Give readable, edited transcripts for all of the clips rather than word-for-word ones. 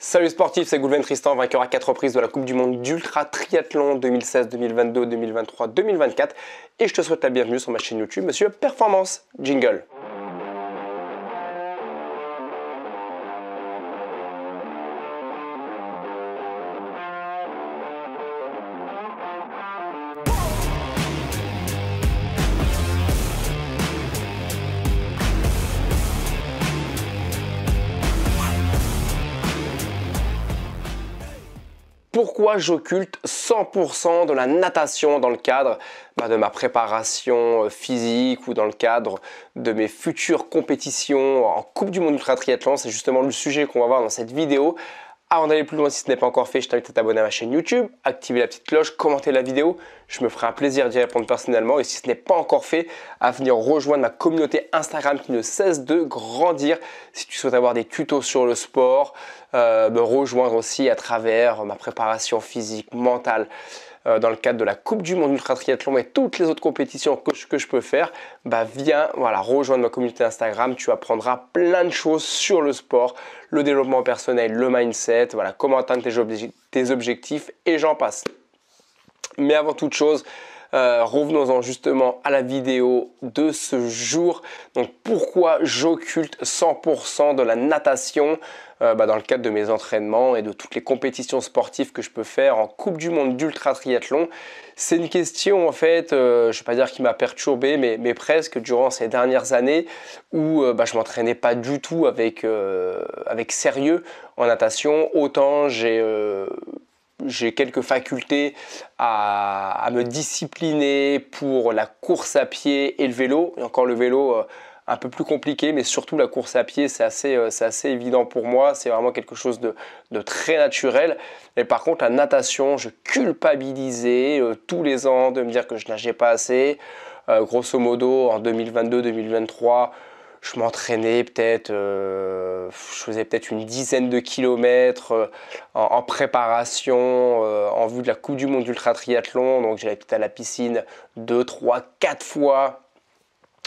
Salut sportif, c'est Goulven Tristan, vainqueur à 4 reprises de la Coupe du Monde d'Ultra Triathlon 2016, 2022, 2023, 2024 et je te souhaite la bienvenue sur ma chaîne YouTube, Monsieur Performance. Jingle. Pourquoi j'occulte 100% de la natation dans le cadre de ma préparation physique ou dans le cadre de mes futures compétitions en Coupe du Monde Ultra Triathlon? C'est justement le sujet qu'on va voir dans cette vidéo. Avant d'aller plus loin, si ce n'est pas encore fait, je t'invite à t'abonner à ma chaîne YouTube, activer la petite cloche, commenter la vidéo. Je me ferai un plaisir d'y répondre personnellement. Et si ce n'est pas encore fait, à venir rejoindre ma communauté Instagram qui ne cesse de grandir. Si tu souhaites avoir des tutos sur le sport, me rejoindre aussi à travers ma préparation physique, mentale, dans le cadre de la Coupe du Monde Ultra Triathlon et toutes les autres compétitions que je peux faire, viens rejoindre ma communauté Instagram. Tu apprendras plein de choses sur le sport, le développement personnel, le mindset, comment atteindre tes objectifs et j'en passe. Mais avant toute chose, revenons-en justement à la vidéo de ce jour. Donc pourquoi j'occulte 100% de la natation dans le cadre de mes entraînements et de toutes les compétitions sportives que je peux faire en Coupe du Monde d'Ultra Triathlon? C'est une question en fait, je ne vais pas dire qui m'a perturbé, mais presque durant ces dernières années où je m'entraînais pas du tout avec sérieux en natation. Autant j'ai quelques facultés à me discipliner pour la course à pied et le vélo. Et encore le vélo, un peu plus compliqué, mais surtout la course à pied, c'est assez évident pour moi. C'est vraiment quelque chose de très naturel. Et par contre, la natation, je culpabilisais tous les ans de me dire que je nageais pas assez. Grosso modo, en 2022-2023, je m'entraînais peut-être, je faisais peut-être une dizaine de kilomètres en préparation en vue de la Coupe du Monde d'Ultra Triathlon. Donc j'allais peut-être à la piscine 2, 3, 4 fois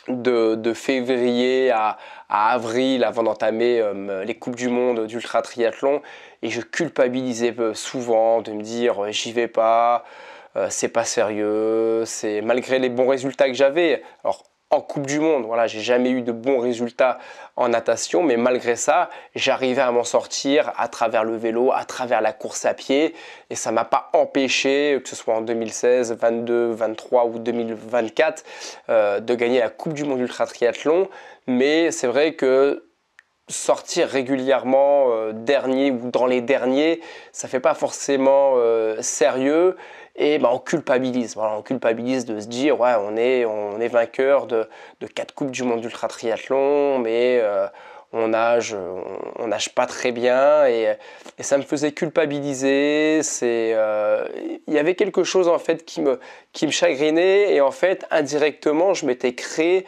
de février à avril avant d'entamer les Coupes du Monde d'Ultra Triathlon. Et je culpabilisais souvent de me dire j'y vais pas, c'est pas sérieux, c'est malgré les bons résultats que j'avais. Alors, en Coupe du Monde, j'ai jamais eu de bons résultats en natation, mais malgré ça, j'arrivais à m'en sortir à travers le vélo, à travers la course à pied, et ça m'a pas empêché, que ce soit en 2016, 22, 23 ou 2024, de gagner la Coupe du Monde Ultra Triathlon. Mais c'est vrai que sortir régulièrement dernier ou dans les derniers, ça fait pas forcément sérieux. Et on culpabilise, on culpabilise de se dire ouais, on est vainqueur de 4 coupes du monde d'ultra triathlon, mais on nage pas très bien et ça me faisait culpabiliser. Il y avait quelque chose en fait qui me chagrinait et en fait indirectement je m'étais créé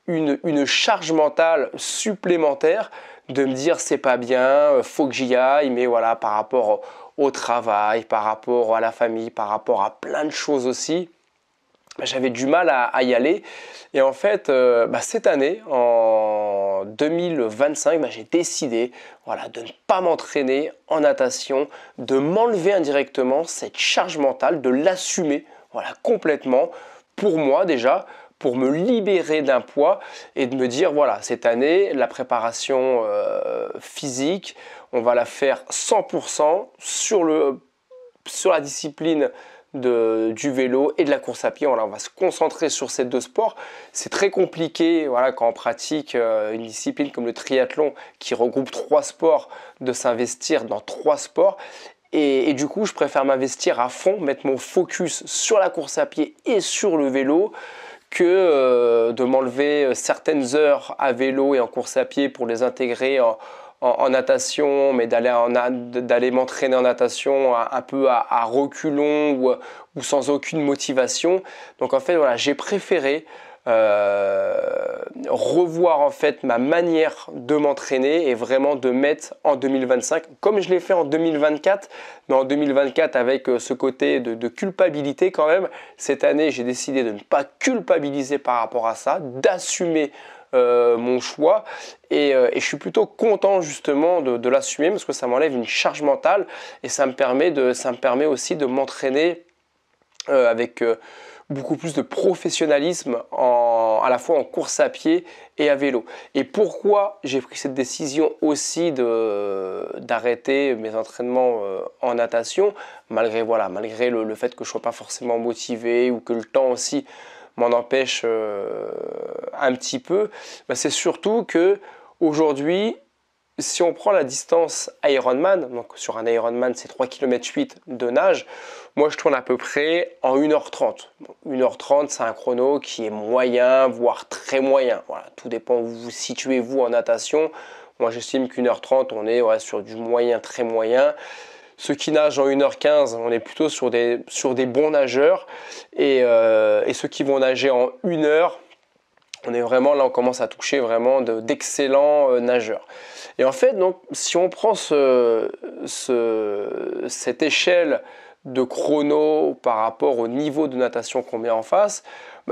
une charge mentale supplémentaire de me dire c'est pas bien, faut que j'y aille, mais voilà, par rapport au travail, par rapport à la famille, par rapport à plein de choses aussi, j'avais du mal à y aller. Et en fait, cette année, en 2025, j'ai décidé de ne pas m'entraîner en natation, de m'enlever indirectement cette charge mentale, de l'assumer complètement pour moi déjà, pour me libérer d'un poids et de me dire cette année, la préparation physique, on va la faire 100% sur la discipline du vélo et de la course à pied. On va se concentrer sur ces deux sports. C'est très compliqué quand on pratique une discipline comme le triathlon qui regroupe 3 sports, de s'investir dans 3 sports. Et du coup, je préfère m'investir à fond, mettre mon focus sur la course à pied et sur le vélo que de m'enlever certaines heures à vélo et en course à pied pour les intégrer en natation, mais d'aller m'entraîner en natation un peu à reculons ou sans aucune motivation. Donc en fait, j'ai préféré revoir en fait ma manière de m'entraîner et vraiment de mettre en 2025 comme je l'ai fait en 2024, mais en 2024 avec ce côté de culpabilité quand même. Cette année j'ai décidé de ne pas culpabiliser par rapport à ça, d'assumer mon choix et je suis plutôt content justement de l'assumer parce que ça m'enlève une charge mentale et ça me permet aussi de m'entraîner avec beaucoup plus de professionnalisme à la fois en course à pied et à vélo. Et pourquoi j'ai pris cette décision aussi d'arrêter mes entraînements en natation, malgré le fait que je ne sois pas forcément motivé ou que le temps aussi m'en empêche un petit peu, c'est surtout que aujourd'hui, si on prend la distance Ironman, donc sur un Ironman c'est 3,8 km de nage, moi je tourne à peu près en 1h30. 1h30 c'est un chrono qui est moyen, voire très moyen. Voilà, tout dépend où vous vous situez vous en natation. Moi j'estime qu'1h30 on est sur du moyen, très moyen. Ceux qui nagent en 1h15, on est plutôt sur des bons nageurs. Et ceux qui vont nager en 1 heure, on est vraiment là, on commence à toucher vraiment d'excellents nageurs. Et en fait, donc, si on prend cette échelle de chrono par rapport au niveau de natation qu'on met en face,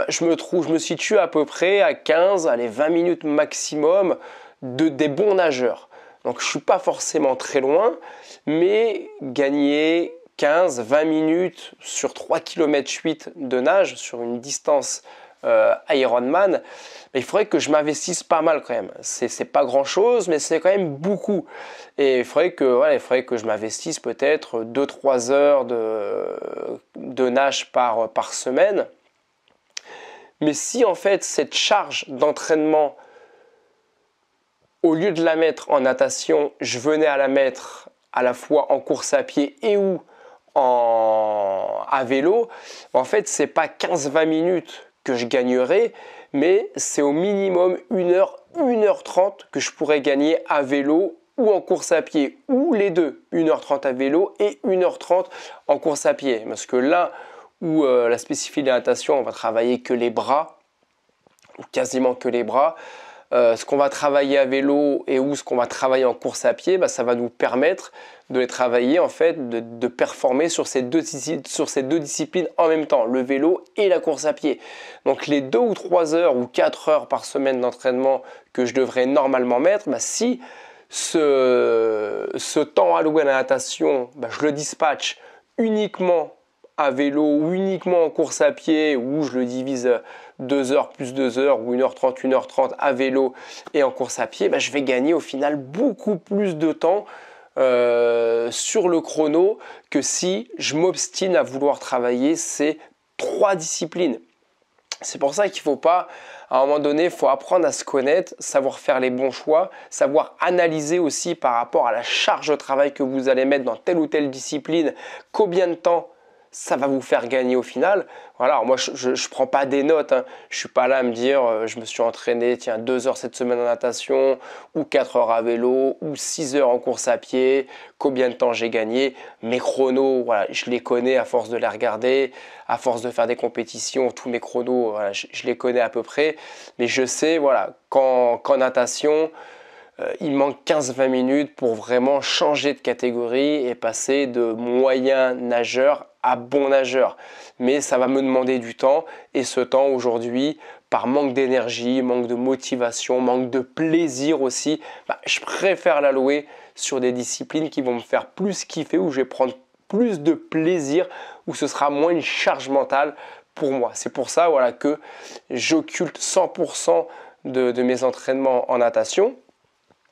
je me situe à peu près à 15, allez, 20 minutes maximum des bons nageurs. Donc je ne suis pas forcément très loin, mais gagner 15-20 minutes sur 3,8 km de nage sur une distance Ironman, il faudrait que je m'investisse pas mal quand même. C'est pas grand chose, mais c'est quand même beaucoup. Et il faudrait que je m'investisse peut-être 2-3 heures de nage par semaine. Mais si en fait cette charge d'entraînement, au lieu de la mettre en natation, je venais à la mettre à la fois en course à pied et ou à vélo, en fait c'est pas 15-20 minutes que je gagnerai, mais c'est au minimum 1 heure, 1h30 que je pourrais gagner à vélo ou en course à pied, ou les deux, 1h30 à vélo et 1h30 en course à pied. Parce que là où la spécificité de la natation, on va travailler que les bras, ou quasiment que les bras, ce qu'on va travailler à vélo et ou ce qu'on va travailler en course à pied, ça va nous permettre de les travailler en fait, de performer sur ces deux disciplines en même temps, le vélo et la course à pied. Donc les 2 ou 3 heures ou 4 heures par semaine d'entraînement que je devrais normalement mettre, si ce temps alloué à la natation, je le dispatche uniquement à vélo ou uniquement en course à pied, ou je le divise 2 heures plus 2 heures ou 1h30, 1h30 à vélo et en course à pied, je vais gagner au final beaucoup plus de temps sur le chrono que si je m'obstine à vouloir travailler ces 3 disciplines. C'est pour ça qu'il ne faut pas, à un moment donné, il faut apprendre à se connaître, savoir faire les bons choix, savoir analyser aussi par rapport à la charge de travail que vous allez mettre dans telle ou telle discipline, combien de temps ça va vous faire gagner au final. Voilà, moi je ne prends pas des notes, hein. Je ne suis pas là à me dire je me suis entraîné 2 heures cette semaine en natation, ou 4 heures à vélo, ou 6 heures en course à pied, combien de temps j'ai gagné. Mes chronos, voilà, je les connais à force de les regarder, à force de faire des compétitions, tous mes chronos, voilà, je les connais à peu près, mais je sais voilà, qu'en natation, il manque 15-20 minutes pour vraiment changer de catégorie et passer de moyen nageur à bon nageur. Mais ça va me demander du temps et ce temps aujourd'hui, par manque d'énergie, manque de motivation, manque de plaisir aussi, je préfère l'allouer sur des disciplines qui vont me faire plus kiffer, où je vais prendre plus de plaisir, où ce sera moins une charge mentale pour moi. C'est pour ça voilà, que j'occulte 100% de mes entraînements en natation.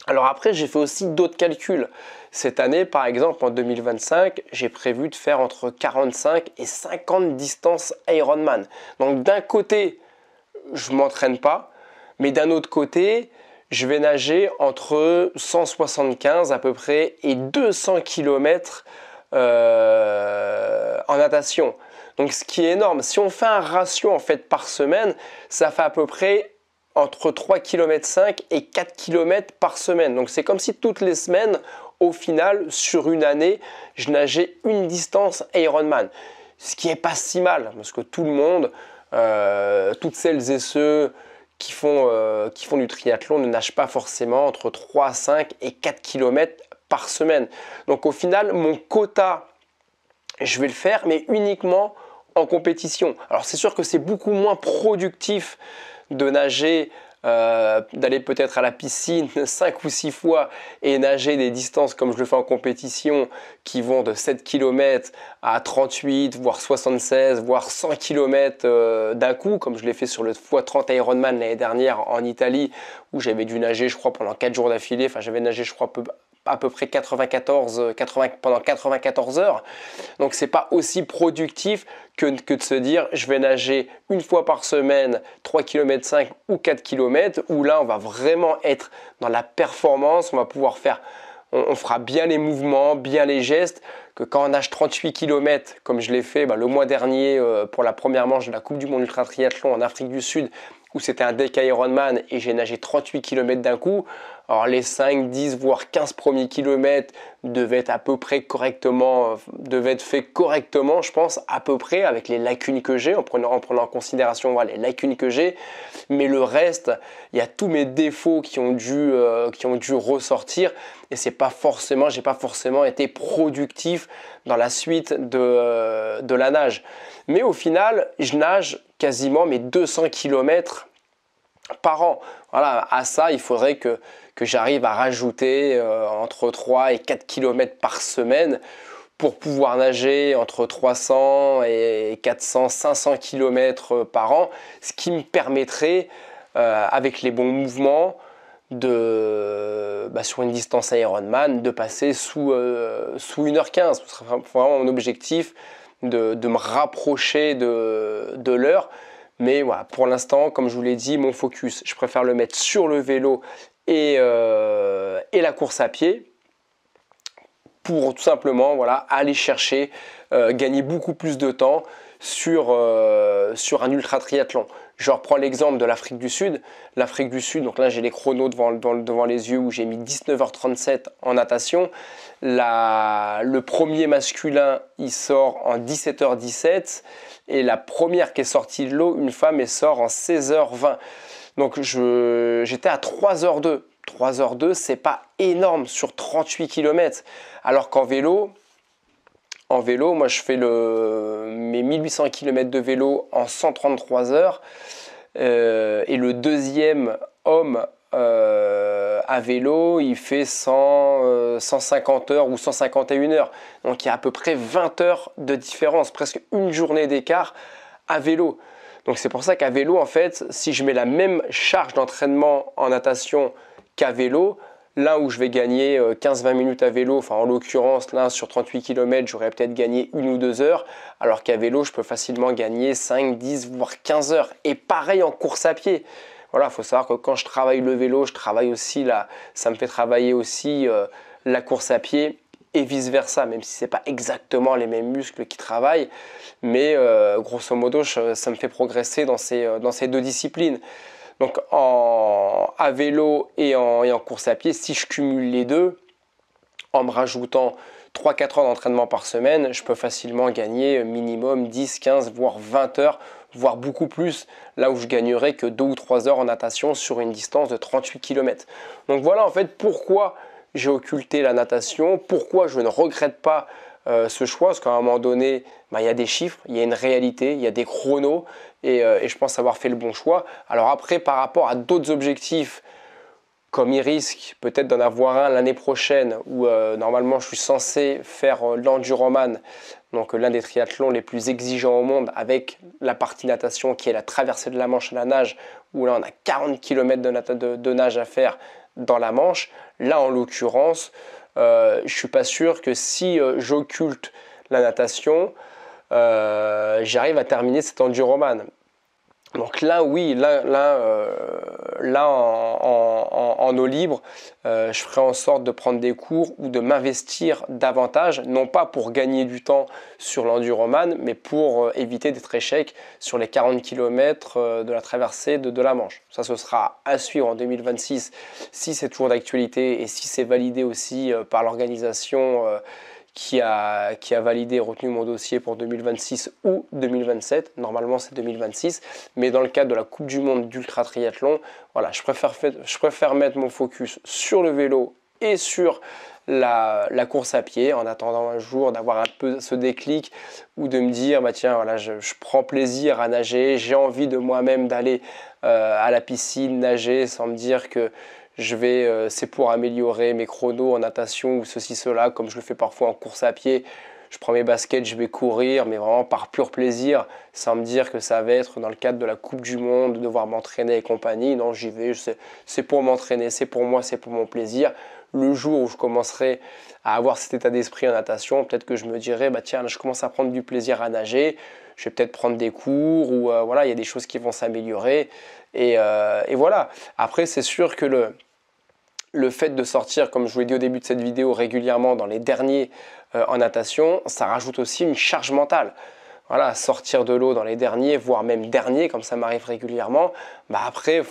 Alors après, j'ai fait aussi d'autres calculs. Cette année, par exemple, en 2025, j'ai prévu de faire entre 45 et 50 distances Ironman. Donc d'un côté, je ne m'entraîne pas, mais d'un autre côté, je vais nager entre 175 à peu près et 200 km en natation. Donc ce qui est énorme. Si on fait un ratio en fait par semaine, ça fait à peu près entre 3,5 km et 4 km par semaine. Donc c'est comme si toutes les semaines, au final, sur une année, je nageais une distance Ironman. Ce qui n'est pas si mal, parce que tout le monde, toutes celles et ceux qui font du triathlon ne nagent pas forcément entre 3, 5 et 4 km par semaine. Donc au final, mon quota, je vais le faire, mais uniquement en compétition. Alors c'est sûr que c'est beaucoup moins productif de nager d'aller peut-être à la piscine 5 ou 6 fois et nager des distances comme je le fais en compétition qui vont de 7 km à 38, voire 76, voire 100 km d'un coup, comme je l'ai fait sur le x30 Ironman l'année dernière en Italie où j'avais dû nager je crois pendant 4 jours d'affilée, enfin j'avais nagé je crois à peu près 80 pendant 94 heures. Donc c'est pas aussi productif que de se dire je vais nager une fois par semaine 3 km 5 ou 4 km où là on va vraiment être dans la performance, on va pouvoir faire, on fera bien les mouvements, bien les gestes, que quand on nage 38 km comme je l'ai fait le mois dernier pour la première manche de la Coupe du Monde Ultra Triathlon en Afrique du Sud où c'était un deck Ironman et j'ai nagé 38 km d'un coup. Alors les 5, 10 voire 15 premiers kilomètres devaient être à peu près correctement, devaient être faits correctement je pense à peu près avec les lacunes que j'ai en prenant en considération voilà, les lacunes que j'ai, mais le reste il y a tous mes défauts qui ont dû ressortir et c'est pas forcément, j'ai pas forcément été productif dans la suite de la nage. Mais au final, je nage quasiment mes 200 km par an. Voilà, à ça, il faudrait que j'arrive à rajouter entre 3 et 4 km par semaine pour pouvoir nager entre 300 et 400, 500 km par an, ce qui me permettrait, avec les bons mouvements, sur une distance Ironman, de passer sous 1h15. Ce serait vraiment mon objectif de me rapprocher de l'heure. Mais voilà, pour l'instant, comme je vous l'ai dit, mon focus, je préfère le mettre sur le vélo et la course à pied pour tout simplement voilà, aller chercher, gagner beaucoup plus de temps sur un ultra triathlon. Je reprends l'exemple de l'Afrique du Sud. L'Afrique du Sud, donc là j'ai les chronos devant les yeux où j'ai mis 19h37 en natation. Le premier masculin, il sort en 17h17 et la première qui est sortie de l'eau, une femme, elle sort en 16h20. Donc j'étais à 3h02. 3h02, c'est pas énorme sur 38 km. Alors qu'en vélo, moi je fais mes 1800 km de vélo en 133 heures et le deuxième homme à vélo, il fait 150 heures ou 151 heures. Donc il y a à peu près 20 heures de différence, presque une journée d'écart à vélo. Donc c'est pour ça qu'à vélo, en fait, si je mets la même charge d'entraînement en natation qu'à vélo, là où je vais gagner 15-20 minutes à vélo, enfin en l'occurrence là sur 38 km j'aurais peut-être gagné 1 ou 2 heures, alors qu'à vélo je peux facilement gagner 5, 10 voire 15 heures. Et pareil en course à pied. Voilà, il faut savoir que quand je travaille le vélo, je travaille aussi ça me fait travailler aussi la course à pied et vice versa, même si ce n'est pas exactement les mêmes muscles qui travaillent, mais grosso modo ça me fait progresser dans ces deux disciplines. Donc à vélo et en course à pied, si je cumule les deux, en me rajoutant 3-4 heures d'entraînement par semaine, je peux facilement gagner minimum 10, 15, voire 20 heures, voire beaucoup plus, là où je gagnerais que 2 ou 3 heures en natation sur une distance de 38 km. Donc voilà en fait pourquoi j'ai occulté la natation, pourquoi je ne regrette pas ce choix, parce qu'à un moment donné, il y a des chiffres, il y a une réalité, il y a des chronos, et je pense avoir fait le bon choix. Alors après, par rapport à d'autres objectifs, comme il risque peut-être d'en avoir un l'année prochaine, où normalement je suis censé faire l'enduroman, donc l'un des triathlons les plus exigeants au monde, avec la partie natation qui est la traversée de la Manche à la nage, où là on a 40 km de nage à faire dans la Manche. Là en l'occurrence, je ne suis pas sûr que si j'occulte la natation, j'arrive à terminer cet enduroman. Donc là, oui, en eau libre, je ferai en sorte de prendre des cours ou de m'investir davantage, non pas pour gagner du temps sur l'enduroman, mais pour éviter d'être échec sur les 40 km de la traversée de la Manche. Ça, ce sera à suivre en 2026 si c'est toujours d'actualité et si c'est validé aussi par l'organisation qui a validé et retenu mon dossier pour 2026 ou 2027. Normalement, c'est 2026. Mais dans le cadre de la Coupe du Monde d'Ultra Triathlon, voilà, je préfère mettre mon focus sur le vélo et sur la course à pied en attendant un jour d'avoir un peu ce déclic ou de me dire, tiens, voilà, je prends plaisir à nager, j'ai envie de moi-même d'aller à la piscine, nager sans me dire que c'est pour améliorer mes chronos en natation ou ceci, cela, comme je le fais parfois en course à pied. Je prends mes baskets, je vais courir, mais vraiment par pur plaisir, sans me dire que ça va être dans le cadre de la Coupe du Monde, de devoir m'entraîner et compagnie. Non, j'y vais, c'est pour m'entraîner, c'est pour moi, c'est pour mon plaisir. Le jour où je commencerai à avoir cet état d'esprit en natation, peut-être que je me dirai, bah tiens, je commence à prendre du plaisir à nager, je vais peut-être prendre des cours, ou voilà, il y a des choses qui vont s'améliorer. Et voilà. Après, c'est sûr que le fait de sortir, comme je vous l'ai dit au début de cette vidéo, régulièrement dans les derniers en natation, ça rajoute aussi une charge mentale. Voilà, sortir de l'eau dans les derniers, voire même dernier, comme ça m'arrive régulièrement, bah après,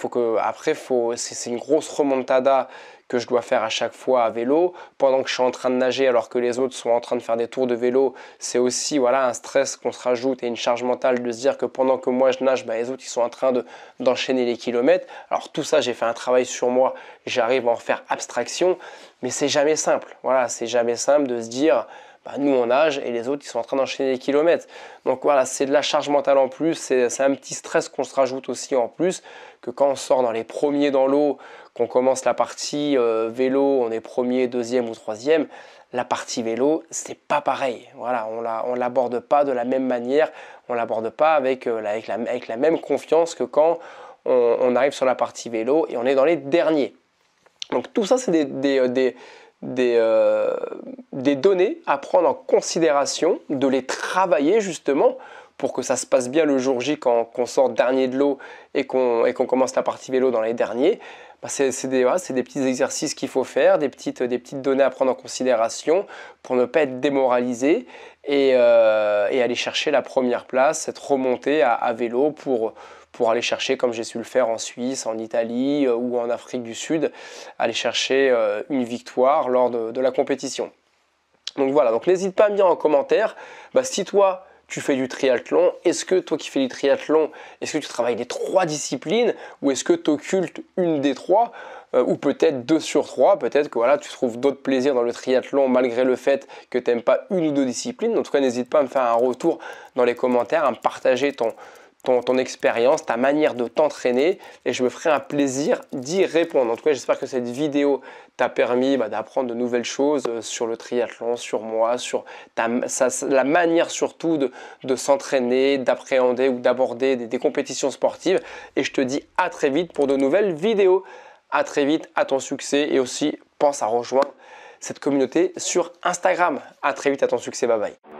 c'est une grosse remontada que je dois faire à chaque fois à vélo. Pendant que je suis en train de nager alors que les autres sont en train de faire des tours de vélo, c'est aussi voilà, un stress qu'on se rajoute et une charge mentale de se dire que pendant que moi je nage, bah, les autres ils sont en train d'enchaîner les kilomètres. Alors tout ça, j'ai fait un travail sur moi, j'arrive à en faire abstraction, mais c'est jamais simple. Voilà, c'est jamais simple de se dire... Bah, nous on nage et les autres ils sont en train d'enchaîner les kilomètres. Donc voilà, c'est de la charge mentale en plus, c'est un petit stress qu'on se rajoute aussi en plus, que quand on sort dans les premiers dans l'eau, qu'on commence la partie vélo, on est premier, deuxième ou troisième, la partie vélo, c'est pas pareil. Voilà, on l'aborde pas de la même manière, on l'aborde pas avec la même confiance que quand on arrive sur la partie vélo et on est dans les derniers. Donc tout ça, c'est des données à prendre en considération, de les travailler justement pour que ça se passe bien le jour J quand on sort dernier de l'eau et qu'on commence la partie vélo dans les derniers. Bah c'est des petits exercices qu'il faut faire, des petites données à prendre en considération pour ne pas être démoralisé et aller chercher la première place, cette remontée à vélo pour aller chercher, comme j'ai su le faire en Suisse, en Italie ou en Afrique du Sud, aller chercher une victoire lors de la compétition. Donc voilà, donc n'hésite pas à me dire en commentaire, si toi tu fais du triathlon, est-ce que toi qui fais du triathlon, est-ce que tu travailles les 3 disciplines ou est-ce que tu occultes une des 3 ou peut-être 2 sur 3, peut-être que voilà, tu trouves d'autres plaisirs dans le triathlon malgré le fait que tu n'aimes pas une ou 2 disciplines. En tout cas, n'hésite pas à me faire un retour dans les commentaires, à me partager ton expérience, ta manière de t'entraîner et je me ferai un plaisir d'y répondre. En tout cas, j'espère que cette vidéo t'a permis d'apprendre de nouvelles choses sur le triathlon, sur moi, sur la manière surtout de s'entraîner, d'appréhender ou d'aborder des compétitions sportives. Et je te dis à très vite pour de nouvelles vidéos. À très vite, à ton succès et aussi pense à rejoindre cette communauté sur Instagram. À très vite, à ton succès, bye bye.